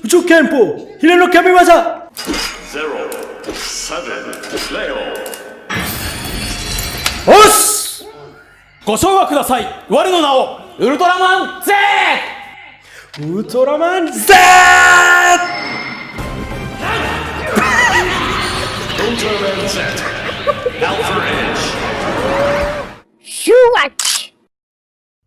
宇宙拳法ヒレの神業 Zero, seven, Leo. おっすご唱和ください。我の名をウルトラマン Z。 ウルトラマン Z! Ultraman Z. Alpha Edge.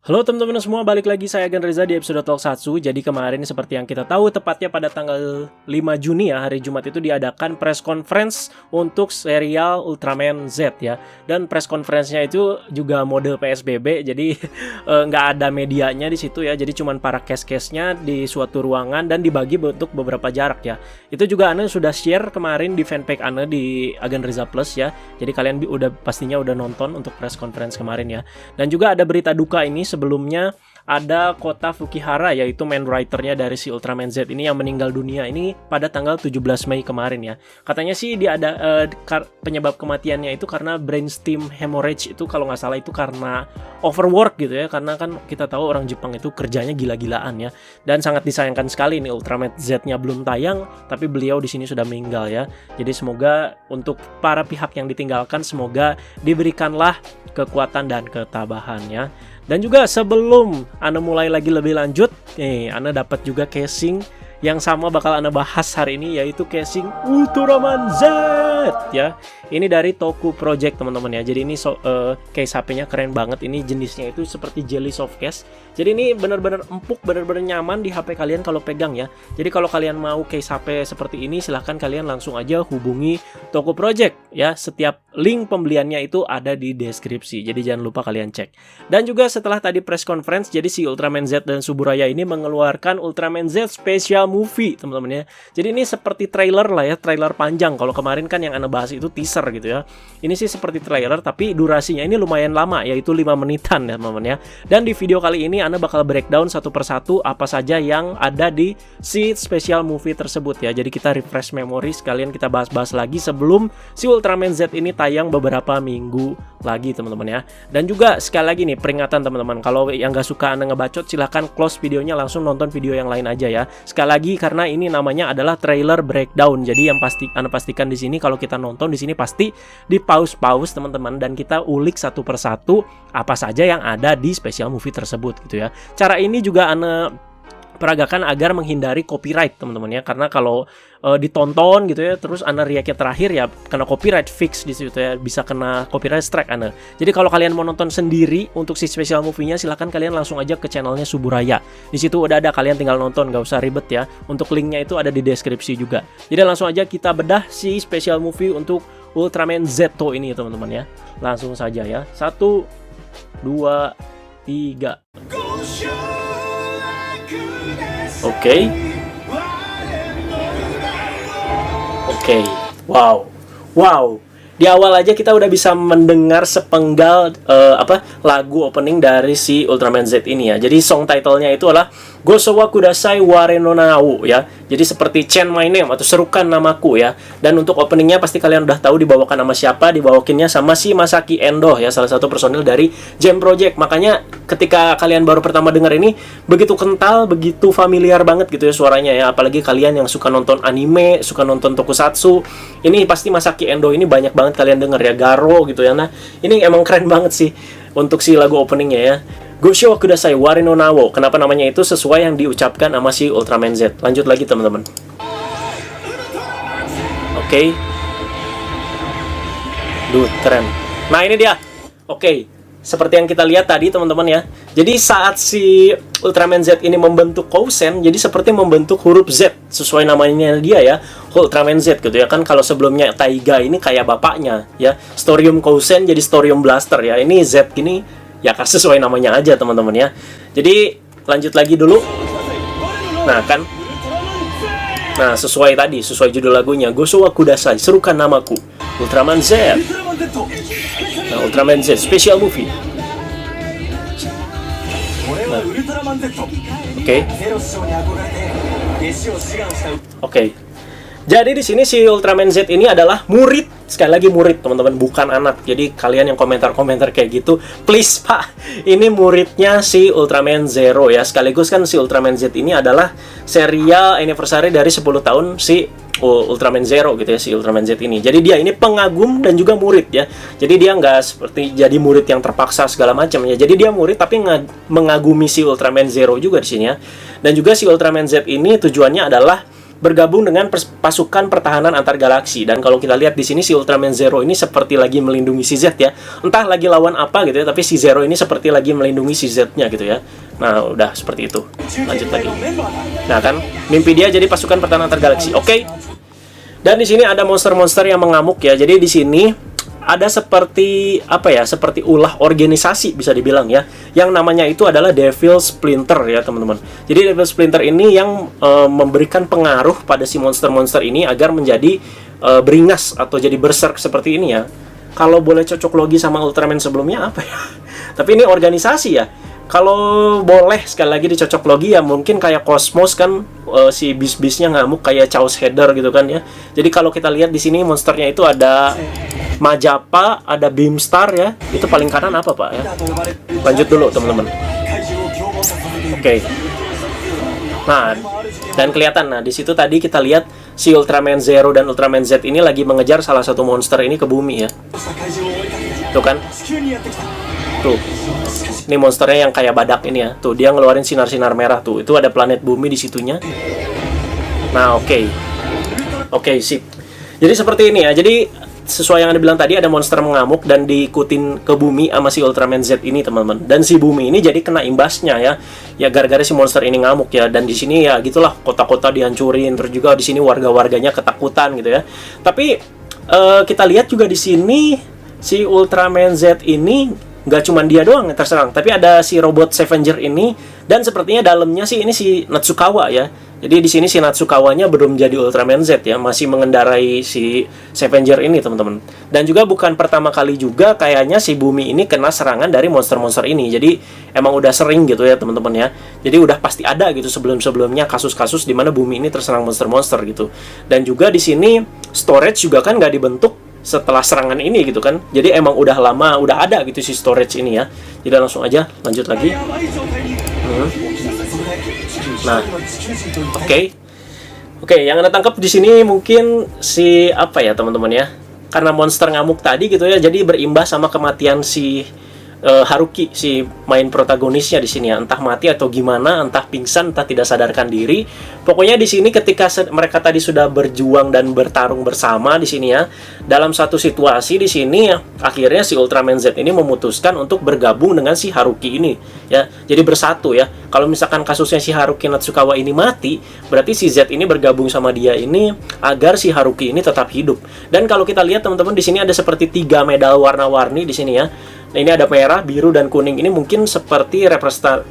Halo teman-teman semua, balik lagi saya Agan Reza di episode Tokusatsu. Jadi kemarin seperti yang kita tahu, tepatnya pada tanggal 5 Juni ya, hari Jumat itu diadakan press conference untuk serial Ultraman Z ya. Dan press conference-nya itu juga mode PSBB, jadi nggak ada medianya di situ ya. Jadi cuman para cast-castnya di suatu ruangan dan dibagi untuk beberapa jarak ya. Itu juga Ane sudah share kemarin di fanpage Ane di Agan Reza Plus ya. Jadi kalian pastinya udah nonton untuk press conference kemarin ya. Dan juga ada berita duka ini. Sebelumnya ada Kota Fukihara, yaitu main writer-nya dari si Ultraman Z ini yang meninggal dunia ini pada tanggal 17 Mei kemarin ya. Katanya sih dia ada penyebab kematiannya itu karena brainstem hemorrhage, itu kalau nggak salah itu karena overwork gitu ya. Karena kan kita tahu orang Jepang itu kerjanya gila-gilaan ya. Dan sangat disayangkan sekali nih Ultraman Z-nya belum tayang, tapi beliau di sini sudah meninggal ya. Jadi semoga untuk para pihak yang ditinggalkan, semoga diberikanlah kekuatan dan ketabahan ya. Dan juga sebelum Anda mulai lagi lebih lanjut, nih Anda dapat juga casing yang sama bakal Anda bahas hari ini, yaitu casing Ultraman Z ya. Ini dari Toku Project teman-teman ya. Jadi ini case HP-nya keren banget. Ini jenisnya itu seperti jelly soft case. Jadi ini benar-benar empuk, benar-benar nyaman di HP kalian kalau pegang ya. Jadi kalau kalian mau case HP seperti ini, silahkan kalian langsung aja hubungi Toku Project ya. Setiap link pembeliannya itu ada di deskripsi. Jadi jangan lupa kalian cek. Dan juga setelah tadi press conference, jadi si Ultraman Z dan Suburaya ini mengeluarkan Ultraman Z Special Movie teman-teman ya. Jadi ini seperti trailer lah ya, trailer panjang. Kalau kemarin kan yang Anda bahas itu teaser gitu ya. Ini sih seperti trailer tapi durasinya ini lumayan lama, yaitu 5 menitan ya teman-teman ya. Dan di video kali ini Anda bakal breakdown satu persatu apa saja yang ada di si special movie tersebut ya. Jadi kita refresh memory sekalian, kita bahas-bahas lagi sebelum si Ultraman Z ini tayang beberapa minggu lagi teman-teman ya. Dan juga sekali lagi nih peringatan teman-teman, kalau yang gak suka Anda ngebacot silahkan close videonya, langsung nonton video yang lain aja ya. Sekali lagi karena ini namanya adalah trailer breakdown. Jadi yang Anda pastikan di sini kalau kita nonton di sini pasti di pause teman-teman, dan kita ulik satu persatu apa saja yang ada di special movie tersebut gitu ya. Cara ini juga Anda peragakan agar menghindari copyright teman-teman ya, karena kalau ditonton gitu ya terus Anda react terakhir ya kena copyright fix di situ ya, bisa kena copyright strike Anda. Jadi kalau kalian mau nonton sendiri untuk si special movie-nya, silahkan kalian langsung aja ke channelnya Suburaya. Di situ udah ada, kalian tinggal nonton, gak usah ribet ya. Untuk linknya itu ada di deskripsi juga. Jadi langsung aja kita bedah si special movie untuk Ultraman Zeto ini teman-teman ya. Langsung saja ya. 1, 2, 3. Oke. Wow. Di awal aja kita udah bisa mendengar sepenggal lagu opening dari si Ultraman Z ini ya. Jadi song title-nya itu adalah Gosowa Kudasai Ware no Nao ya. Jadi seperti Chant My Name atau serukan namaku ya. Dan untuk openingnya pasti kalian udah tahu dibawakan sama siapa. Dibawakinnya sama si Masaki Endo ya, salah satu personil dari Gem Project. Makanya ketika kalian baru pertama dengar ini, begitu kental, begitu familiar banget gitu ya suaranya ya. Apalagi kalian yang suka nonton anime, suka nonton tokusatsu, ini pasti Masaki Endo ini banyak banget kalian denger ya. Garo gitu ya. Nah ini emang keren banget sih untuk si lagu openingnya ya. Gosho Kudasai Ware no Nao. Kenapa namanya itu sesuai yang diucapkan sama si Ultraman Z. Lanjut lagi teman-teman. Oke. Duh, keren. Nah, ini dia. Oke. Seperti yang kita lihat tadi teman-teman ya. Jadi saat si Ultraman Z ini membentuk Kousen, jadi seperti membentuk huruf Z sesuai namanya dia ya, Ultraman Z gitu ya kan. Kalau sebelumnya Taiga ini kayak bapaknya ya, Storium Kousen jadi Storium Blaster ya. Ini Z gini ya sesuai namanya aja teman-teman ya. Jadi lanjut lagi dulu. Nah kan, nah sesuai judul lagunya, Gosowa Kudasai, serukan namaku, Ultraman Z. Nah, Ultraman Z special movie. Nah. Oke. Jadi di sini si Ultraman Z ini adalah murid, sekali lagi murid teman-teman, bukan anak. Jadi kalian yang komentar-komentar kayak gitu, please Pak, ini muridnya si Ultraman Zero ya. Sekaligus kan si Ultraman Z ini adalah serial anniversary dari 10 tahun si Ultraman Zero gitu ya, si Ultraman Z ini. Jadi dia ini pengagum dan juga murid ya. Jadi dia nggak seperti jadi murid yang terpaksa segala macam ya. Jadi dia murid tapi mengagumi si Ultraman Zero juga di sini ya. Dan juga si Ultraman Z ini tujuannya adalah bergabung dengan pasukan pertahanan antar galaksi. Dan kalau kita lihat di sini si Ultraman Zero ini seperti lagi melindungi si Z ya. Entah lagi lawan apa gitu ya, tapi si Zero ini seperti lagi melindungi si Z-nya gitu ya. Nah, udah seperti itu. Lanjut lagi. Nah, kan mimpi dia jadi pasukan pertahanan antar galaksi. Oke. Dan di sini ada monster-monster yang mengamuk ya. Jadi di sini ada seperti apa ya, seperti ulah organisasi bisa dibilang ya, yang namanya itu adalah Devil Splinter ya teman-teman. Jadi Devil Splinter ini yang memberikan pengaruh pada si monster-monster ini agar menjadi beringas atau jadi berserk seperti ini ya. Kalau boleh cocok logi sama Ultraman sebelumnya apa ya? Tapi ini organisasi ya. Kalau boleh sekali lagi dicocok logi ya mungkin kayak Cosmos kan, si bis-bisnya ngamuk kayak Chaos Header gitu kan ya. Jadi kalau kita lihat di sini monsternya itu ada Majapa, ada Beamstar ya. Itu paling kanan apa Pak ya? Lanjut dulu teman-teman. Oke. Nah, dan kelihatan, nah di situ tadi kita lihat si Ultraman Zero dan Ultraman Z ini lagi mengejar salah satu monster ini ke bumi ya. Tuh kan? Tuh. Ini monsternya yang kayak badak ini ya. Tuh, dia ngeluarin sinar-sinar merah tuh. Itu ada planet bumi di situnya. Nah, oke. Oke, sip. Jadi seperti ini ya. Jadi sesuai yang Anda bilang tadi, ada monster mengamuk dan diikutin ke bumi sama si Ultraman Z ini, teman-teman. Dan si bumi ini jadi kena imbasnya ya. Ya gara-gara si monster ini ngamuk ya. Dan di sini ya gitulah, kota-kota dihancurin, terus juga di sini warga-warganya ketakutan gitu ya. Tapi kita lihat juga di sini si Ultraman Z ini nggak cuma dia doang yang terserang, tapi ada si robot Scavenger ini, dan sepertinya dalamnya sih ini si Natsukawa ya. Jadi di sini si Natsukawanya belum jadi Ultraman Z ya, masih mengendarai si Scavenger ini teman-teman. Dan juga bukan pertama kali juga kayaknya si bumi ini kena serangan dari monster-monster ini. Jadi emang udah sering gitu ya teman-teman ya. Jadi udah pasti ada gitu sebelum-sebelumnya kasus-kasus di mana bumi ini terserang monster-monster gitu. Dan juga di sini storage juga kan nggak dibentuk setelah serangan ini gitu kan. Jadi emang udah lama, udah ada gitu si storage ini ya. Jadi langsung aja lanjut lagi. Nah, oke, yang Anda tangkap di sini mungkin si apa ya teman-teman ya? Karena monster ngamuk tadi gitu ya, jadi berimbas sama kematian si Haruki, si main protagonisnya di sini ya. Entah mati atau gimana, entah pingsan, entah tidak sadarkan diri. Pokoknya di sini ketika mereka tadi sudah berjuang dan bertarung bersama di sini ya, dalam satu situasi di sini ya, akhirnya si Ultraman Z ini memutuskan untuk bergabung dengan si Haruki ini ya. Jadi bersatu ya. Kalau misalkan kasusnya si Haruki Natsukawa ini mati, berarti si Z ini bergabung sama dia ini agar si Haruki ini tetap hidup. Dan kalau kita lihat teman-teman di sini ada seperti 3 medal warna-warni di sini ya. Nah, ini ada merah, biru, dan kuning. Ini mungkin seperti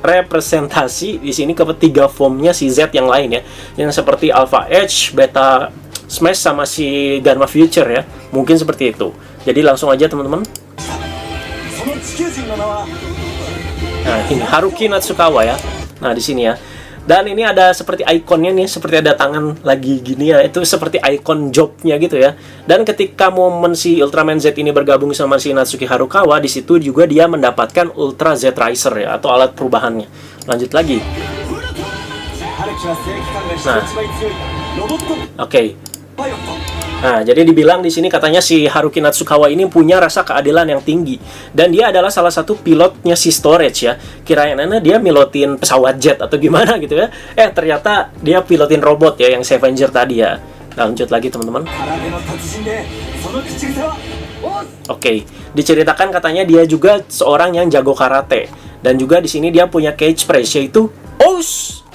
representasi di sini ke 3 formnya si Z yang lain ya. Yang seperti Alpha Edge, Beta Smash, sama si Gamma Future ya. Mungkin seperti itu. Jadi langsung aja teman-teman. Nah, ini Haruki Natsukawa ya. Nah, di sini ya. Dan ini ada seperti ikonnya nih, seperti ada tangan lagi gini ya. Itu seperti ikon jobnya gitu ya. Dan ketika momen si Ultraman Z ini bergabung sama si Natsuki Harukawa, di situ juga dia mendapatkan Ultra Z Riser ya, atau alat perubahannya. Lanjut lagi. Nah, oke. Nah, jadi dibilang di sini katanya si Haruki Natsukawa ini punya rasa keadilan yang tinggi, dan dia adalah salah satu pilotnya si Storage ya. Kirain dia milotin pesawat jet atau gimana gitu ya. Ternyata dia pilotin robot ya, yang Scavenger tadi ya. Lanjut lagi teman-teman. Oke, diceritakan katanya dia juga seorang yang jago karate, dan juga di sini dia punya catchphrase yaitu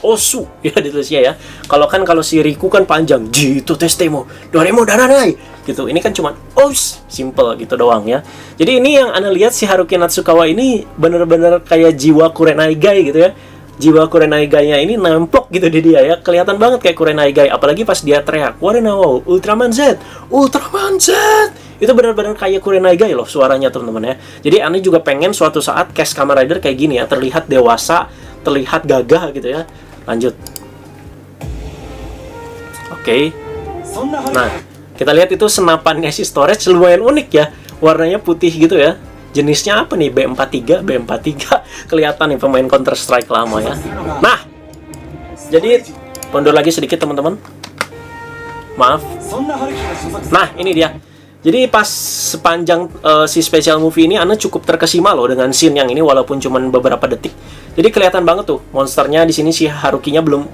Osu ya ditulisnya ya. Kalau si Riku kan panjang, Jitu Testemo Doremo Daranai gitu. Ini kan cuma simple gitu doang ya. Jadi ini yang Anda lihat si Haruki Natsukawa ini bener-bener kayak jiwa Kurenaigai gitu ya. Jiwa Kurenaigainya ini nemplok gitu di dia ya. Kelihatan banget kayak Kurenaigai, apalagi pas dia teriak Warenao Ultraman Z, Ultraman Z. Itu benar-benar kayak Kurenaigai loh suaranya teman-teman ya. Jadi Anda juga pengen suatu saat cast Kamen Rider kayak gini ya, terlihat dewasa, terlihat gagah gitu ya. Lanjut. Oke. Nah, kita lihat itu senapannya si storage lumayan unik ya. Warnanya putih gitu ya. Jenisnya apa nih? B43 kelihatan nih pemain Counter Strike lama ya. Nah, jadi mundur lagi sedikit teman-teman. Maaf. Nah, ini dia. Jadi pas sepanjang si special movie ini Anda cukup terkesima loh dengan scene yang ini walaupun cuma beberapa detik. Jadi kelihatan banget tuh monsternya di sini si Harukinya belum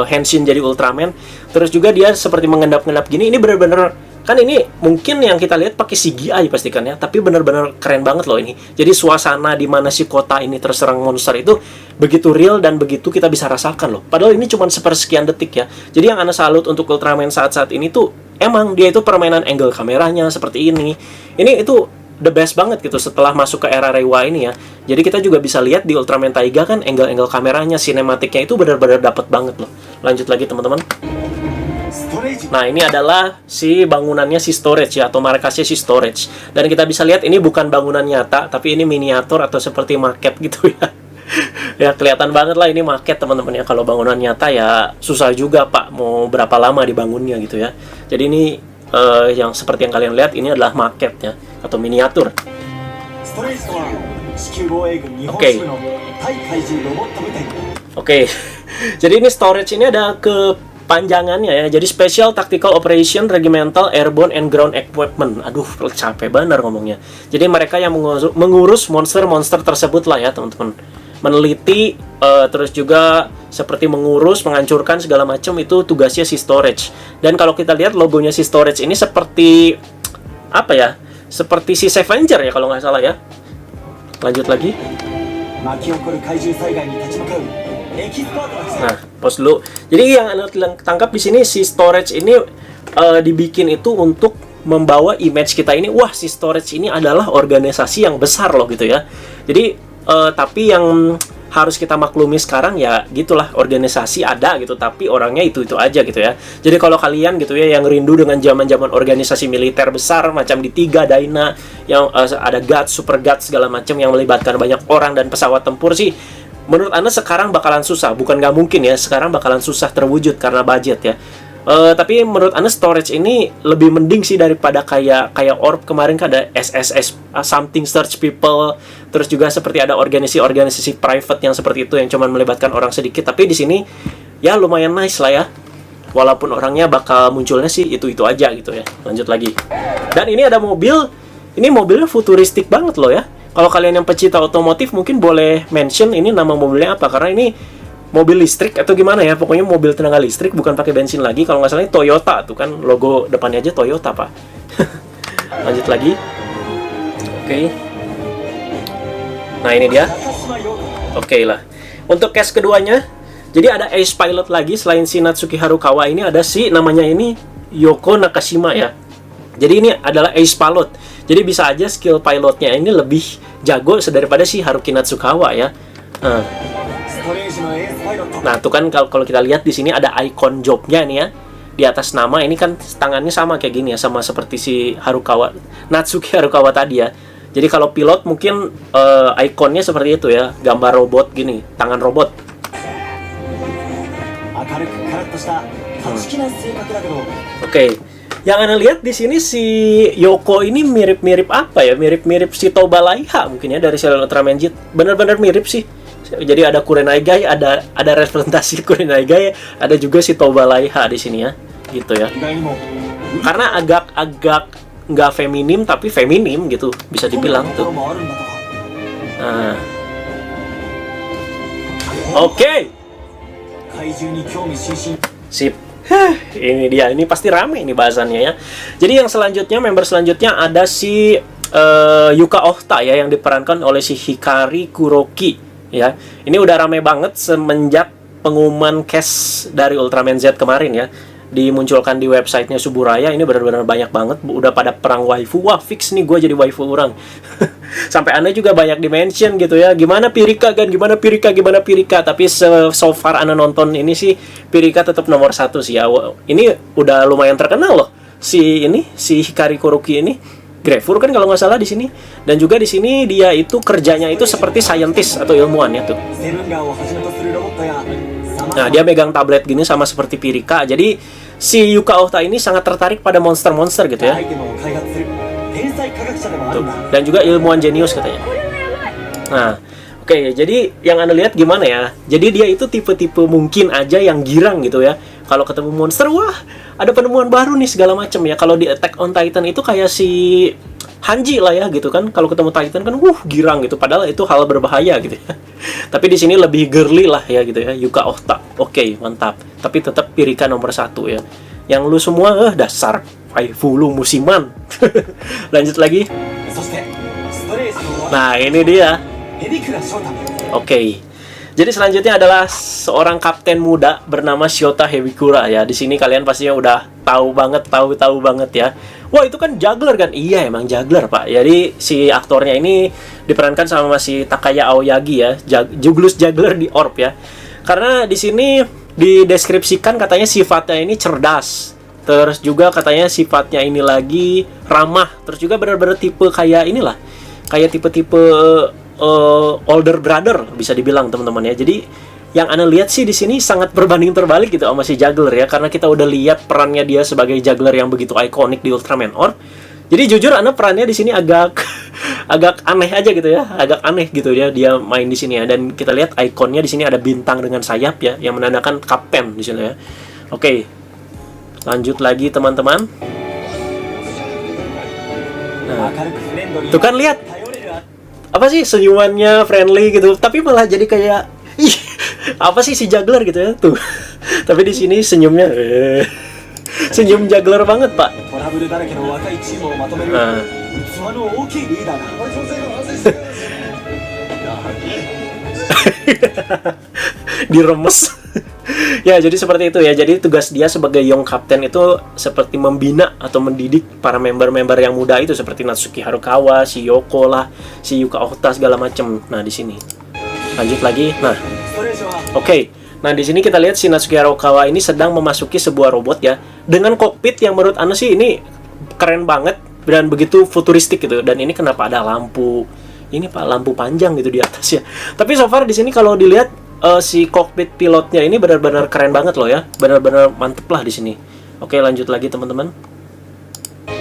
henshin jadi Ultraman. Terus juga dia seperti mengendap-endap gini. Ini bener-bener kan ini mungkin yang kita lihat pakai CGI pastikan ya, tapi bener-bener keren banget loh ini. Jadi suasana di mana si kota ini terserang monster itu begitu real dan begitu kita bisa rasakan loh. Padahal ini cuma sepersekian detik ya. Jadi yang Anda salut untuk Ultraman saat-saat ini tuh emang dia itu permainan angle kameranya seperti ini. Ini itu the best banget gitu setelah masuk ke era Reiwa ini ya. Jadi kita juga bisa lihat di Ultraman Taiga kan angle-angle kameranya, sinematiknya itu benar-benar dapet banget loh. Lanjut lagi teman-teman. Nah, ini adalah si bangunannya si storage ya, atau markasnya si storage. Dan kita bisa lihat ini bukan bangunan nyata, tapi ini miniatur atau seperti maket gitu ya. Ya, kelihatan banget lah ini maket teman-teman ya. Kalau bangunan nyata ya susah juga Pak, mau berapa lama dibangunnya gitu ya. Jadi ini yang seperti yang kalian lihat ini adalah maket ya, atau miniatur. Oke. Jadi ini storage ini ada kepanjangannya ya. Jadi Special Tactical Operation Regimental Airborne and Ground Equipment. Aduh, capek bener ngomongnya. Jadi mereka yang mengurus monster-monster tersebut lah ya teman-teman. Meneliti, terus juga seperti mengurus, menghancurkan segala macam itu tugasnya si storage. Dan kalau kita lihat logonya si storage ini seperti apa ya? Seperti si Scavenger ya kalau nggak salah ya. Lanjut lagi. Nah, pause dulu. Jadi yang Anda tangkap di sini si storage ini dibikin itu untuk membawa image kita ini, wah si storage ini adalah organisasi yang besar loh gitu ya. Jadi tapi yang harus kita maklumi sekarang ya gitulah, organisasi ada gitu tapi orangnya itu aja gitu ya. Jadi kalau kalian gitu ya yang rindu dengan zaman-zaman organisasi militer besar macam di Tiga Dyna yang ada Guts, Super Guts segala macam yang melibatkan banyak orang dan pesawat tempur sih, menurut Anda sekarang bakalan susah, bukan nggak mungkin ya, sekarang bakalan susah terwujud karena budget ya. Tapi menurut Anda storage ini lebih mending sih daripada kayak Orb kemarin kan ada SSS Something Search People, terus juga seperti ada organisasi private yang seperti itu yang cuma melibatkan orang sedikit, tapi di sini ya lumayan nice lah ya. Walaupun orangnya bakal munculnya sih itu aja gitu ya. Lanjut lagi. Dan ini ada mobil. Ini mobilnya futuristik banget loh ya. Kalau kalian yang pecinta otomotif mungkin boleh mention ini nama mobilnya apa, karena ini mobil listrik atau gimana ya, pokoknya mobil tenaga listrik, bukan pakai bensin lagi. Kalau nggak salah ini Toyota tuh kan, logo depannya aja Toyota Pak. Lanjut lagi. Oke. Nah ini dia. Oke lah. Untuk case keduanya, jadi ada ace pilot lagi selain si Natsuki Harukawa ini, ada si namanya ini Yoko Nakashima ya. Jadi ini adalah ace pilot. Jadi bisa aja skill pilotnya ini lebih jago daripada si Haruki Natsukawa ya. Nah, tuh kan kalau kita lihat di sini ada icon jobnya nih ya. Di atas nama ini kan tangannya sama kayak gini ya, sama seperti si Harukawa, Natsuki Harukawa tadi ya. Jadi kalau pilot mungkin ikonnya seperti itu ya, gambar robot gini, tangan robot. Oke. Yang Anda lihat di sini si Yoko ini mirip-mirip apa ya? Mirip-mirip si Toba Laiha mungkin ya dari serial Ultraman Z. Bener-bener mirip sih. Jadi ada Kurenaigai, ada representasi Kurenaigai, ada juga si Toba Laiha di sini ya, gitu ya. Karena agak nggak feminim tapi feminim gitu, bisa dibilang tuh. Nah. Oke. Sip. Ini dia, ini pasti rame ini bahasannya ya. Jadi yang selanjutnya, member selanjutnya ada si Yuka Ohta ya, yang diperankan oleh si Hikari Kuroki ya. Ini udah rame banget semenjak pengumuman cast dari Ultraman Z kemarin ya, dimunculkan di websitenya Suburaya. Ini benar-benar banyak banget, udah pada perang waifu. Wah, fix nih gue jadi waifu orang. Sampai Anda juga banyak dimention gitu ya, gimana Pirika kan, gimana Pirika. Tapi so far Anda nonton ini sih Pirika tetap nomor 1 sih ya. Ini udah lumayan terkenal loh si Hikari Kuroki ini. Grefur kan kalau nggak salah di sini. Dan juga di sini dia itu kerjanya itu seperti scientist atau ilmuwan ya tuh. Nah, dia megang tablet gini sama seperti Pirika. Jadi si Yuka Ota ini sangat tertarik pada monster-monster gitu ya. アイテムを開発する天才科学者でもある Tuh. んだ。 Dan juga ilmuwan jenius katanya. Nah, oke, jadi yang Anda lihat gimana ya? Jadi dia itu tipe-tipe mungkin aja yang girang gitu ya. Kalau ketemu monster, wah, ada penemuan baru nih segala macam ya. Kalau di Attack on Titan itu kayak si Hanji lah ya gitu kan. Kalau ketemu Titan kan, girang gitu. Padahal itu hal berbahaya gitu ya. Tapi di sini lebih girly lah ya gitu ya. Yuka Ota, oke, mantap. Tapi tetap Pirika nomor 1 ya. Yang lu semua, dasar waifu lu musiman. Lanjut lagi. そしてストレースの Nah, ini dia. 海老倉翔太。 Oke. Jadi selanjutnya adalah seorang kapten muda bernama Shota Hebikura ya. Di sini kalian pastinya udah tahu banget ya. Wah, itu kan juggler kan? Iya, emang juggler, Pak. Jadi si aktornya ini diperankan sama si Takaya Aoyagi ya, Juglus juggler di Orb ya. Karena di sini dideskripsikan katanya sifatnya ini cerdas. Terus juga katanya sifatnya ini lagi ramah. Terus juga benar-benar tipe kayak inilah. Kayak tipe-tipe older brother bisa dibilang teman-teman ya. Jadi yang Anda lihat sih di sini sangat berbanding terbalik gitu sama si juggler ya, karena kita udah lihat perannya dia sebagai juggler yang begitu ikonik di Ultraman Orb. Jadi jujur Anda perannya di sini agak agak aneh aja gitu ya, agak aneh gitu dia main di sini ya. Dan kita lihat ikonnya di sini ada bintang dengan sayap ya, yang menandakan kapten di sini ya. Oke. Lanjut lagi teman-teman. Nah, 明るくフレンドリー tuh kan lihat 頼れる apa sih senyumannya friendly gitu, tapi malah jadi kayak ih, apa sih si juggler gitu ya tuh. Tapi di sini senyumnya senyum juggler banget, Pak. トラブルだらけの若いチームをまとめる Nah, 器の大きいリーダーだ。 diremes. Ya, jadi seperti itu ya. Jadi tugas dia sebagai young captain itu seperti membina atau mendidik para member-member yang muda itu seperti Natsuki Harukawa, si Yoko lah, si Yuka Ota segala macem. Nah, di sini. Lanjut lagi. Nah, ストレーションは oke. Nah, di sini kita lihat si Natsuki Harukawa ini sedang memasuki sebuah robot ya, dengan kokpit yang menurut Anda sih ini keren banget dan begitu futuristik gitu. Dan ini kenapa ada lampu? Ini Pak, lampu panjang gitu di atas ya. Tapi so far di sini kalau dilihat si kokpit pilotnya ini benar-benar keren banget loh ya. Benar-benar mantep lah di sini. Oke, lanjut lagi teman-teman.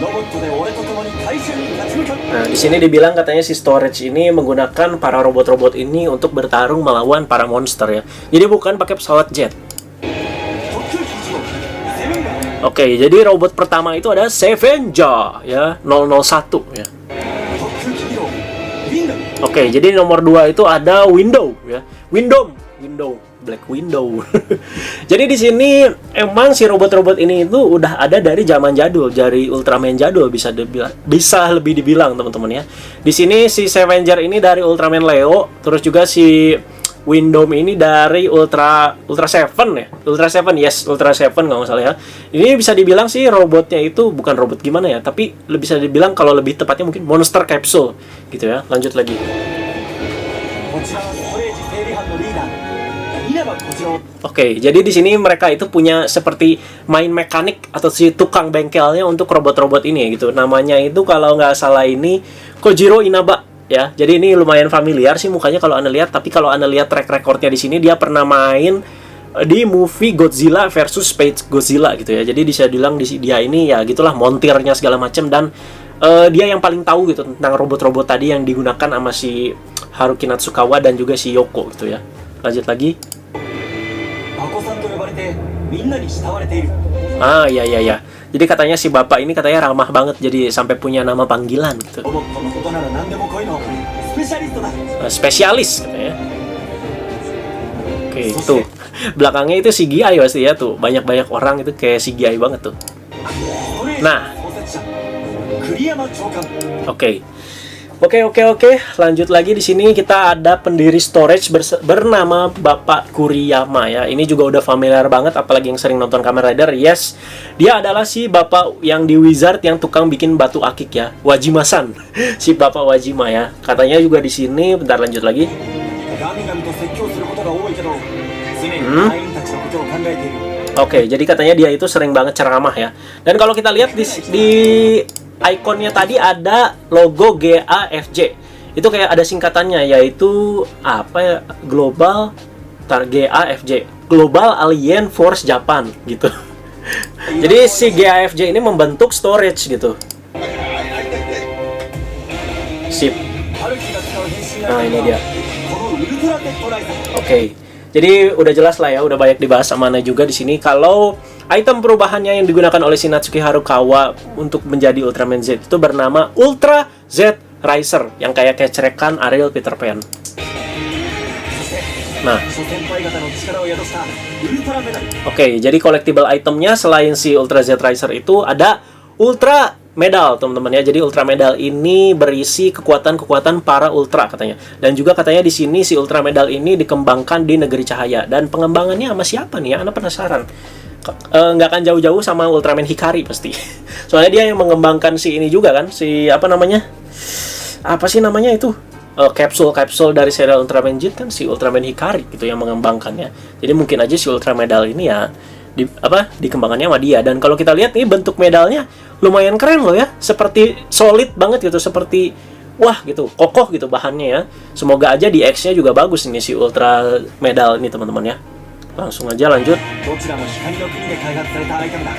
ロボットで俺と共に大衆に立ち向かう。 Nah, di sini dibilang katanya si Storage ini menggunakan para robot-robot ini untuk bertarung melawan para monster ya. Jadi bukan pakai pesawat jet. 特急機一号セブンガン Oke, jadi robot pertama itu ada Sevenja ya, 001 ya. 特急機二号ウィンガン Oke, jadi nomor 2 itu ada Window ya. Window, Black Window. Jadi di sini emang si robot-robot ini itu udah ada dari zaman jadul, dari Ultraman jadul bisa lebih dibilang teman-teman ya. Di sini si Scavenger ini dari Ultraman Leo, terus juga si Window ini dari Ultra 7 ya. Ultra 7, yes, Ultra 7 nggak salah ya. Ini bisa dibilang sih robotnya itu bukan robot gimana ya, tapi bisa dibilang kalau lebih tepatnya mungkin monster capsule gitu ya. Lanjut lagi. こちらはストレージ整備班のリーダー稲葉小次郎。 Oke, jadi di sini mereka itu punya seperti main mekanik atau si tukang bengkelnya untuk robot-robot ini gitu. Namanya itu kalau nggak salah ini Kojiro Inaba ya. Jadi ini lumayan familiar sih mukanya kalau Anda lihat, tapi kalau Anda lihat track recordnya di sini dia pernah main di movie Godzilla versus Space Godzilla gitu ya. Jadi bisa bilang dia ini ya gitulah montirnya segala macam, dan dia yang paling tahu gitu tentang robot-robot tadi yang digunakan sama si Haruki Natsukawa dan juga si Yoko gitu ya. Lanjut lagi. バコさんと呼ばれてみんなに慕われている。 Ah, iya. Jadi katanya si bapak ini katanya ramah banget, jadi sampai punya nama panggilan gitu. ロボットのことなら何でも来いのスペシャリストだ。 Spesialis katanya. Oke, tuh. Belakangnya itu CGI pasti ya tuh. Banyak-banyak orang itu kayak CGI banget tuh. ストレージ Nah. 創設者栗山長官。 Oke. Lanjut lagi di sini kita ada pendiri Storage bernama Bapak Kuriyama ya. Ini juga udah familiar banget, apalagi yang sering nonton Kamen Rider. Yes, dia adalah si bapak yang di Wizard yang tukang bikin batu akik ya, Wajima-san. Si Bapak Wajima ya. Katanya juga di sini. Bentar, lanjut lagi. ガミガミと説教することが多いけど常に隊員たちのことを考えている。 Oke, jadi katanya dia itu sering banget ceramah ya. Dan kalau kita lihat di ikonnya tadi ada logo GAFJ. Itu kayak ada singkatannya, yaitu apa ya? GAFJ, Global Alien Force Japan gitu. Jadi si GAFJ ini membentuk storage gitu. Sip. 春樹が使う変身 Nah アイ ini テム dia. はこのウルトラテッドライザー Oke. Jadi udah jelas lah ya, udah banyak dibahas sama Ana juga di sini kalau item perubahannya yang digunakan oleh si Natsuki Harukawa untuk menjadi Ultraman Z itu bernama Ultra Z Riser yang kayak kecerekan Ariel Peter Pan. そして Nah, 諸先輩方の力を宿したウルトラメダル oke, jadi collectible itemnya selain si Ultra Z Riser itu ada Ultra Medal, teman-teman ya. Jadi Ultra Medal ini berisi kekuatan-kekuatan para Ultra katanya. Dan juga katanya di sini si Ultra Medal ini dikembangkan di Negeri Cahaya. Dan pengembangannya sama siapa nih ya? Anda penasaran? Nggak akan jauh-jauh sama Ultraman Hikari pasti. Soalnya dia yang mengembangkan si ini juga kan, si apa namanya? Apa sih namanya itu? Kapsul dari serial Ultraman Z kan si Ultraman Hikari gitu yang mengembangkannya. Jadi mungkin aja si Ultra Medal ini ya dikembangannya sama dia. Dan kalau kita lihat nih bentuk medalnya lumayan keren loh ya, seperti solid banget gitu, seperti wah gitu, kokoh gitu bahannya ya. Semoga aja di X-nya juga bagus ini si Ultra Medal ini teman-teman ya. Langsung aja lanjut. どちらも光の国で開発されたアイテムだ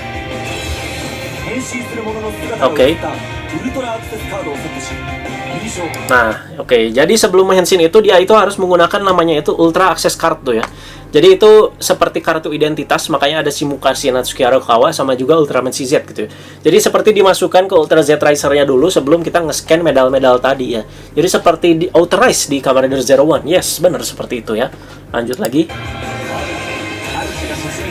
変身する者の姿を Oke. 映ったウルトラアクセスカードをセットし認証 Nah, oke. Jadi sebelum mention itu dia itu harus menggunakan namanya itu Ultra Access Card tuh ya. Jadi itu seperti kartu identitas, makanya ada si muka si Natsuki Harukawa sama juga Ultraman CZ gitu ya. Jadi seperti dimasukkan ke Ultra Z Riser-nya dulu sebelum kita nge-scan medal-medal tadi ya. Jadi seperti di Authorize di Kamen Rider Zero One. Yes, benar seperti itu ya. Lanjut lagi.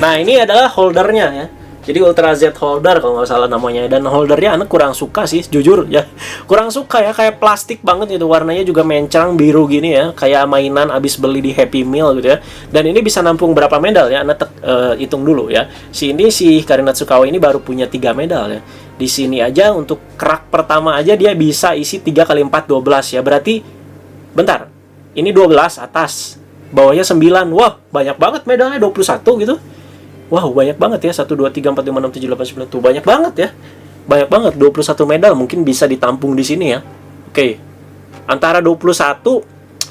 Nah, ini adalah holdernya ya. Jadi Ultra Z holder kalau nggak salah namanya. Dan holdernya anak kurang suka sih, jujur ya. Kurang suka ya, kayak plastik banget gitu. Warnanya juga mencang biru gini ya. Kayak mainan abis beli di Happy Meal gitu ya. Dan ini bisa nampung berapa medal ya? Anak hitung dulu ya. Si Hikari Natsukawa ini baru punya 3 medal ya. Di sini aja untuk kerak pertama aja dia bisa isi 3 kali 4 12 ya. Berarti bentar. Ini 12 atas. Bawahnya 9. Wah, banyak banget medalnya 21 gitu. Wow, banyak banget ya. 1, 2, 3, 4, 5, 6, 7, 8, 9. Tuh, banyak banget ya. Banyak banget. 21 medal mungkin bisa ditampung di sini ya. Oke. Antara 21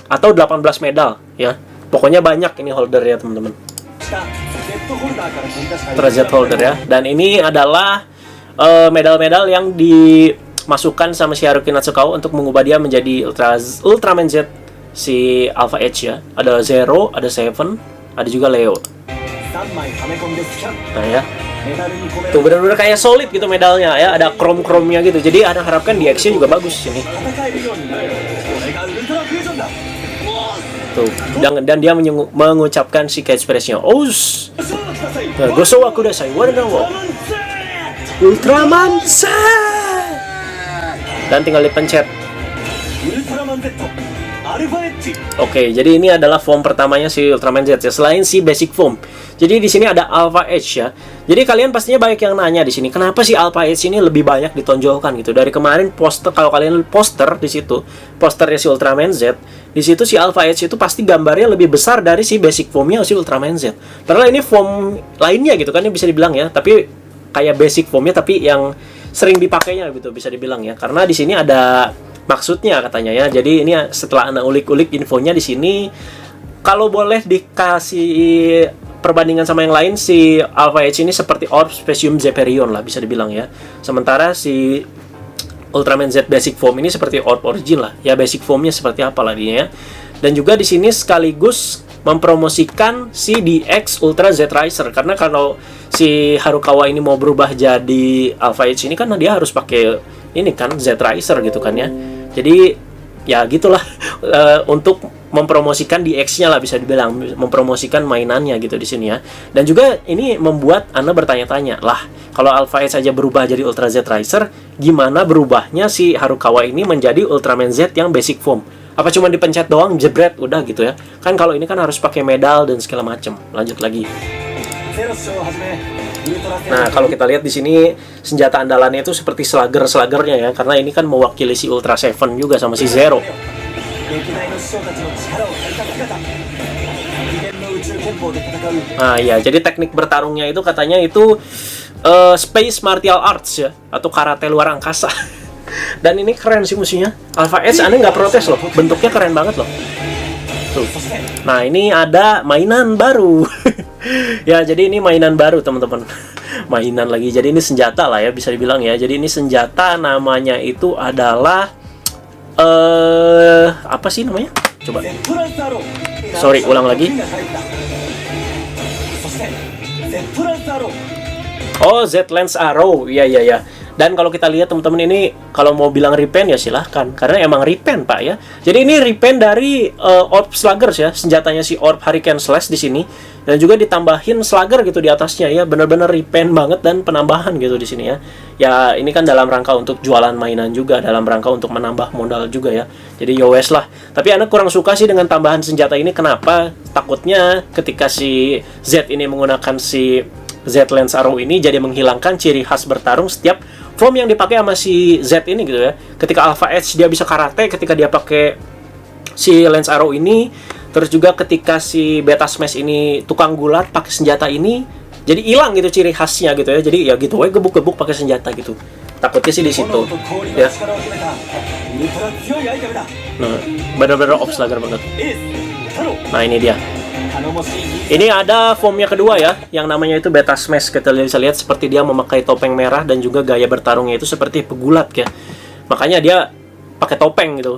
atau 18 medal ya. Pokoknya banyak ini holder ya, teman-teman. した Z ホルダーから取り出した Ultra Z holder ya. Dan ini adalah medal-medal yang dimasukkan sama si Haruki Natsukawa untuk mengubah dia menjadi Ultraman Z si Alpha Edge ya. Ada Zero, ada Seven, ada juga Leo. 3枚はめ込んでスキャン Nah ya. メダルに込め Tuh bener-bener kayak solid gitu medalnya ya, ada krom-kromnya gitu. Jadi Anda harapkan di X-nya juga bagus sini. 戦えるようになるこれがウルトラフュージョンだ Tuh, dan dia mengucapkan si catchphrase-nya. Ous, ご賞ください gosowa kudasai, wadawo, Ultraman Z. Dan tinggal dipencet. ウルトラマン Z アルファエッジ Oke, jadi ini adalah form pertamanya si Ultraman Z ya, selain si basic form. Jadi di sini ada Alpha Edge ya. Jadi kalian pastinya banyak yang nanya di sini, kenapa si Alpha Edge ini lebih banyak ditonjolkan gitu. Dari kemarin poster, kalau kalian poster di situ, posternya si Ultraman Z, di situ si Alpha Edge itu pasti gambarnya lebih besar dari si basic formnya si Ultraman Z. Padahal ini form lainnya gitu kan, ini bisa dibilang ya, tapi kayak basic formnya tapi yang sering dipakainya gitu bisa dibilang ya. Karena di sini ada maksudnya katanya ya. Jadi ini setelah Anda ulik-ulik infonya di sini, kalau boleh dikasih perbandingan sama yang lain, si Alpha Edge ini seperti Orb Specium Zeperion lah bisa dibilang ya. Sementara si Ultraman Z Basic Form ini seperti Orb Origin lah. Ya basic formnya seperti apa lah dia ya. Dan juga di sini sekaligus mempromosikan si DX Ultra Z Riser, karena kalau si Harukawa ini mau berubah jadi Alpha Edge ini kan dia harus pakai ini kan Z Riser gitu kan ya. Jadi ya gitulah untuk mempromosikan DX-nya lah bisa dibilang, mempromosikan mainannya gitu di sini ya. Dan juga ini membuat Anda bertanya-tanya, lah kalau Alpha Edge saja berubah jadi Ultra Z Riser, gimana berubahnya si Harukawa ini menjadi Ultraman Z yang basic form? Apa cuma dipencet doang, jebret, udah gitu ya? Kan kalau ini kan harus pakai medal dan segala macam. Lanjut lagi. ゼロスをはじめウルトラセ Nah, kalau kita lihat di sini senjata andalannya itu seperti slugger-sluggernya ya, karena ini kan mewakili si Ultra Seven juga sama si Zero. 歴代の師匠たちの力を借りた姿無限の宇宙拳法で戦う Nah, ya, jadi teknik bertarungnya itu katanya itu Space Martial Arts ya, atau karate luar angkasa. Dan ini keren sih musuhnya. Alpha Edge aneh nggak protes loh, bentuknya keren banget loh. Tuh. Nah, ini ada mainan baru. Ya, jadi ini mainan baru teman-teman. mainan lagi. Jadi ini senjata lah ya, bisa dibilang ya. Jadi ini senjata, namanya itu adalah apa sih namanya? Coba. Sorry, ulang lagi. Oh, Z-Lance Arrow. Iya, iya, ya. Dan kalau kita lihat teman-teman ini, kalau mau bilang repaint ya silahkan, karena emang repaint Pak ya. Jadi ini repaint dari Orb Sluggers ya, senjatanya si Orb Hurricane Slash di sini, dan juga ditambahin Slugger gitu di atasnya ya, benar-benar repaint banget dan penambahan gitu di sini ya. Ya ini kan dalam rangka untuk jualan mainan juga, dalam rangka untuk menambah modal juga ya. Jadi yowes lah. Tapi Anda kurang suka sih dengan tambahan senjata ini, kenapa? Takutnya ketika si Z ini menggunakan si Z-Lance Arrow ini jadi menghilangkan ciri khas bertarung setiap form yang dipakai sama si Z ini gitu ya. Ketika Alpha Edge dia bisa karate ketika dia pakai si Lance Arrow ini, terus juga ketika si Beta Smash ini tukang gulat pakai senjata ini, jadi hilang gitu ciri khasnya gitu ya. Jadi ya gitu we gebuk-gebuk pakai senjata gitu. Takutnya sih di situ ya. Nah, benar-benar Orb Slugger banget. Nah, ini dia. Ini ada formnya kedua ya, yang namanya itu Beta Smash. Kita bisa lihat seperti dia memakai topeng merah dan juga gaya bertarungnya itu seperti pegulat ya. Makanya dia pakai topeng gitu.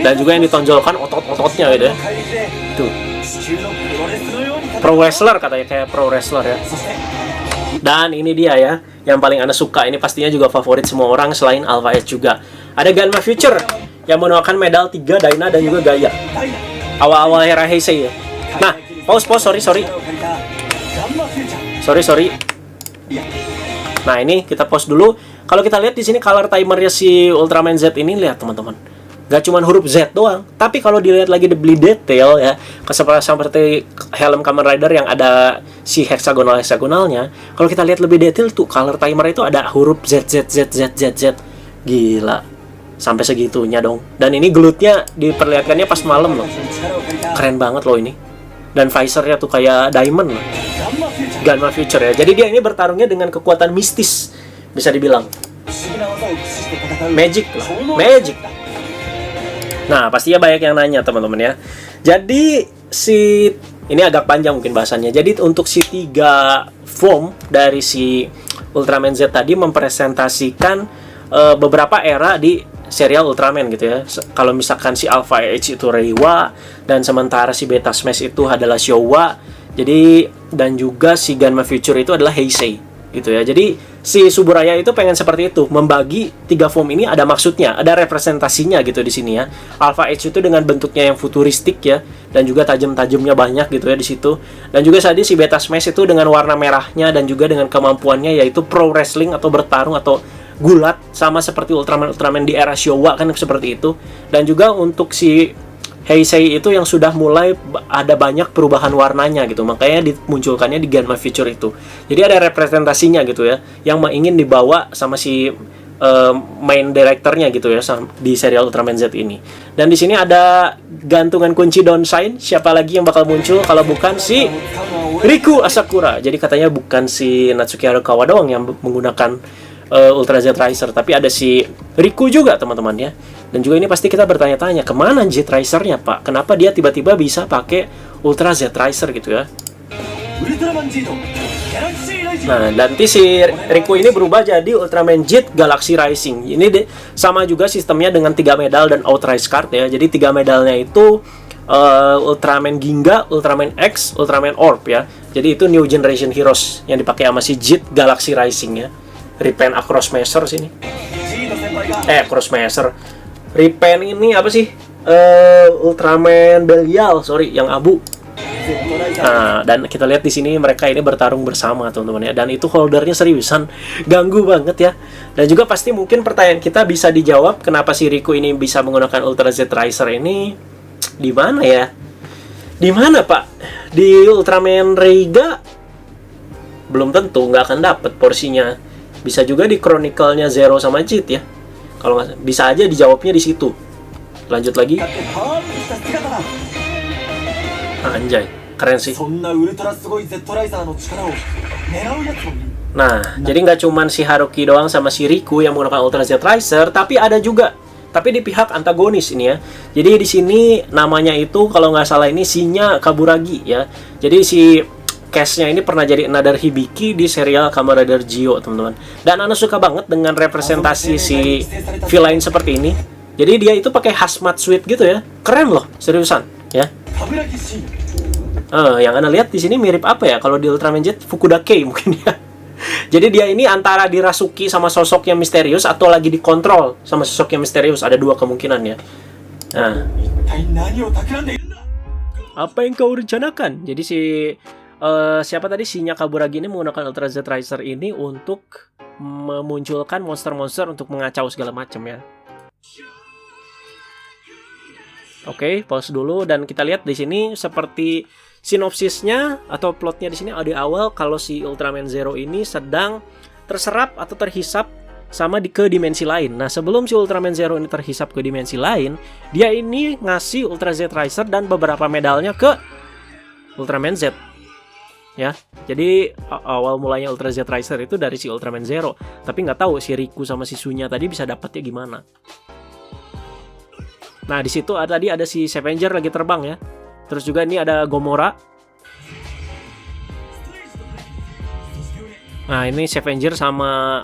Dan juga yang ditonjolkan otot-ototnya gitu ya. Tuh. Pro wrestler katanya, kayak pro wrestler ya. Dan ini dia ya, yang paling Anda suka. Ini pastinya juga favorit semua orang selain Alpha Edge juga. Ada Ganma Future yang menawarkan medal 3 Dyna dan juga gaya. Awal-awal era Heisei ya. Nah, pause, sorry. Nah, ini kita pause dulu. Kalau kita lihat di sini color timernya si Ultraman Z ini, lihat teman-teman. Gak cuma huruf Z doang, tapi kalau dilihat lagi lebih detail ya, seperti helm Kamen Rider yang ada si heksagonalnya. Kalau kita lihat lebih detail tuh color timer itu ada huruf Z. Gila. Sampai segitunya dong. Dan ini glutnya diperlihatkannya pas malam loh. Keren banget loh ini. Dan visornya tuh kayak diamond loh. Ganma Future ya. Jadi dia ini bertarungnya dengan kekuatan mistis, bisa dibilang. Magic lah. Magic. Nah, pastinya banyak yang nanya teman-teman ya. Jadi ini agak panjang mungkin bahasannya. Jadi untuk si 3 form dari si Ultraman Z tadi mempresentasikan beberapa era di serial Ultraman gitu ya. Kalau misalkan si Alpha Edge itu Reiwa, dan sementara si Beta Smash itu adalah Showa. Jadi dan juga si Ganma Future itu adalah Heisei gitu ya. Jadi si Suburaya itu pengen seperti itu, membagi 3 form ini ada maksudnya, ada representasinya gitu di sini ya. Alpha Edge itu dengan bentuknya yang futuristik ya, dan juga tajam-tajamnya banyak gitu ya di situ. Dan juga tadi si Beta Smash itu dengan warna merahnya dan juga dengan kemampuannya yaitu pro wrestling atau bertarung atau gulat, sama seperti Ultraman di era Showa kan seperti itu. Dan juga untuk si Heisei itu yang sudah mulai ada banyak perubahan warnanya gitu, makanya dimunculkannya di Ganma Future itu. Jadi ada representasinya gitu ya, yang ingin dibawa sama si main directornya gitu ya di serial Ultraman Z ini. Dan di sini ada gantungan kunci Dawn Sign. Siapa lagi yang bakal muncul kalau bukan si Riku Asakura. Jadi katanya bukan si Natsuki Harukawa doang yang menggunakan Ultra Z Racer, tapi ada si Riku juga teman-teman ya. Dan juga ini pasti kita bertanya-tanya, kemana Z Racer-nya Pak? Kenapa dia tiba-tiba bisa pakai Ultra Z Racer gitu ya? Nah, nanti si Riku ini berubah jadi Ultraman Jet Galaxy Rising. Ini sama juga sistemnya dengan 3 medal dan Outright Card ya. Jadi 3 medalnya itu Ultraman Ginga, Ultraman X, Ultraman Orb ya. Jadi itu New Generation Heroes yang dipakai sama si Jet Galaxy Rising ya. Repaint Acrossmaster sini. Acrossmaster. Repaint ini apa sih? Ultraman Belial, sorry, yang abu. Nah, dan kita lihat di sini mereka ini bertarung bersama teman-teman ya. Dan itu holdernya seriusan, ganggu banget ya. Dan juga pasti mungkin pertanyaan kita bisa dijawab, kenapa si Riku ini bisa menggunakan Ultra Z Racer ini? Di mana ya? Di mana Pak? Di Ultraman Reiga belum tentu, nggak akan dapat porsinya. Bisa juga di Chronicle-nya Zero sama Jit ya. Kalau nggak, bisa aja dijawabnya di situ. Lanjut lagi. Anjay, keren sih. Nah, jadi nggak cuman si Haruki doang sama si Riku yang menggunakan Ultra Z Racer, tapi ada juga. Tapi di pihak antagonis ini ya. Jadi di sini namanya itu kalau nggak salah ini Shinya Kaburagi ya. Jadi si cast-nya ini pernah jadi another Hibiki di serial Kamen Rider Gyo, teman-teman. Dan Ana suka banget dengan representasi si villain seperti ini. Jadi dia itu pakai hazmat suit gitu ya. Keren loh, seriusan ya. Yang Ana lihat di sini mirip apa ya? Kalau di Ultraman Z Fukuda Kei mungkin ya. Jadi dia ini antara dirasuki sama sosok yang misterius atau lagi dikontrol sama sosok yang misterius. Ada dua kemungkinan ya. Nah, apa yang kau rencanakan? Jadi si siapa tadi, Shinya Kaburagi ini menggunakan Ultra Z Riser ini untuk memunculkan monster-monster untuk mengacau segala macam ya. Oke, pause dulu dan kita lihat di sini seperti sinopsisnya atau plotnya di sini ada awal kalau si Ultraman Zero ini sedang terserap atau terhisap sama ke dimensi lain. Nah, sebelum si Ultraman Zero ini terhisap ke dimensi lain, dia ini ngasih Ultra Z Riser dan beberapa medalnya ke Ultraman Z. Ya, jadi awal mulanya Ultra Z Riser itu dari si Ultraman Zero, tapi nggak tahu si Riku sama si Sunya tadi bisa dapatnya gimana. Nah, di situ tadi ada si Scavenger lagi terbang ya. Terus juga ini ada Gomora. Nah, ini Scavenger sama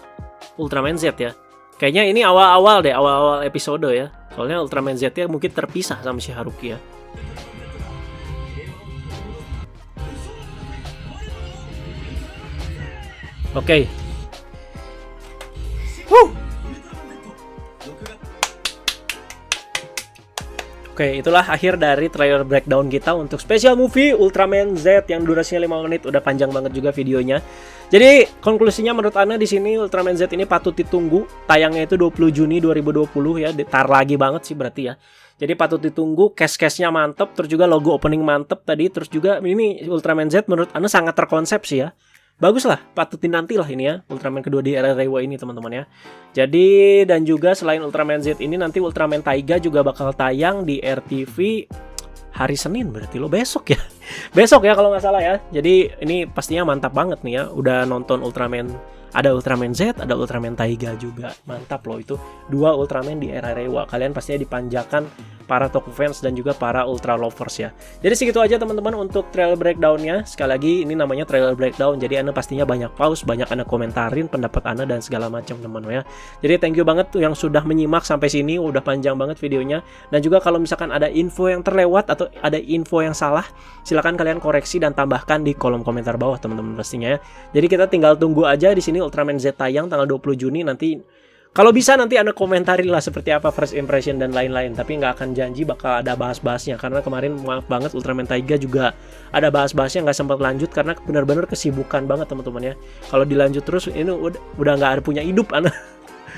Ultraman Z ya. Kayaknya ini awal-awal deh, awal-awal episode ya. Soalnya Ultraman Z ya mungkin terpisah sama si Haruki ya. Oke. Oke, itulah akhir dari trailer breakdown kita untuk special movie Ultraman Z yang durasinya 5 menit. Udah panjang banget juga videonya. Jadi, konklusinya menurut Ana di sini Ultraman Z ini patut ditunggu. Tayangnya itu 20 Juni 2020 ya. Tar lagi banget sih berarti ya. Jadi patut ditunggu, cast-castnya mantep, terus juga logo opening mantep tadi, terus juga ini Ultraman Z menurut Ana sangat terkonsep sih ya. Bagus lah, patut dinanti lah ini ya, Ultraman kedua di era Reiwa ini teman-teman ya. Jadi, dan juga selain Ultraman Z ini nanti Ultraman Taiga juga bakal tayang di RTV hari Senin berarti lo besok ya. Besok ya kalau nggak salah ya. Jadi ini pastinya mantap banget nih ya, udah nonton Ultraman, ada Ultraman Z, ada Ultraman Taiga juga. Mantap loh itu, dua Ultraman di era Reiwa. Kalian pastinya dipanjakan para Toku fans dan juga para Ultra lovers ya. Jadi segitu aja teman-teman untuk trailer breakdown-nya. Sekali lagi ini namanya trailer breakdown. Jadi Anda pastinya banyak pause, banyak Anda komentarin pendapat Anda dan segala macam teman-teman ya. Jadi thank you banget tuh yang sudah menyimak sampai sini, udah panjang banget videonya. Dan juga kalau misalkan ada info yang terlewat atau ada info yang salah, silakan kalian koreksi dan tambahkan di kolom komentar bawah teman-teman pastinya ya. Jadi kita tinggal tunggu aja di sini Ultraman Z tayang tanggal 20 Juni nanti. Kalau bisa nanti Anda komentarin lah seperti apa first impression dan lain-lain. Tapi nggak akan janji bakal ada bahas-bahasnya. Karena kemarin maaf banget Ultraman Taiga juga ada bahas-bahasnya nggak sempat lanjut. Karena benar-benar kesibukan banget teman-teman ya. Kalau dilanjut terus ini udah nggak ada punya hidup Anda.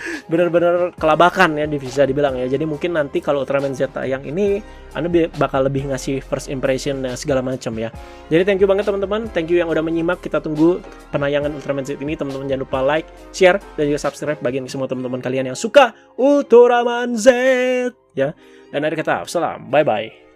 Benar-benar kelabakan ya bisa dibilang ya. Jadi mungkin nanti kalau Ultraman Z tayang ini Anda bakal lebih ngasih first impression dan segala macam ya. Jadi thank you banget teman-teman. Thank you yang udah menyimak. Kita tunggu penayangan Ultraman Z ini. Teman-teman jangan lupa like, share, dan juga subscribe bagi semua teman-teman kalian yang suka Ultraman Z ya. Dan dari kata salam, bye-bye.